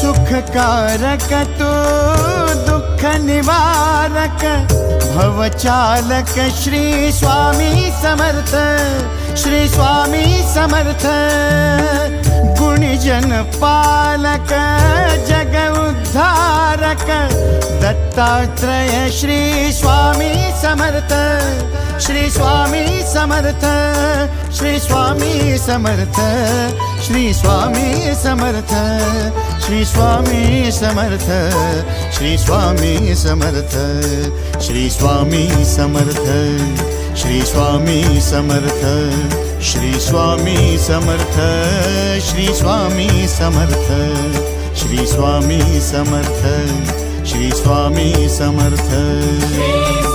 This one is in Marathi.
सुखकारक तू दुःख निवारक भवचालक श्री स्वामी समर्थ, श्री स्वामी समर्थ। गुणीजन पालक जग उद्धारक दत्तात्रेय श्री स्वामी समर्थ, श्री स्वामी समर्थ, श्री स्वामी समर्थ, श्री स्वामी समर्थ, श्री स्वामी समर्थ, श्री स्वामी समर्थ, श्री स्वामी समर्थ, श्री स्वामी समर्थ, श्री स्वामी समर्थ, श्री स्वामी समर्थ, श्री स्वामी समर्थ, श्री स्वामी समर्थ।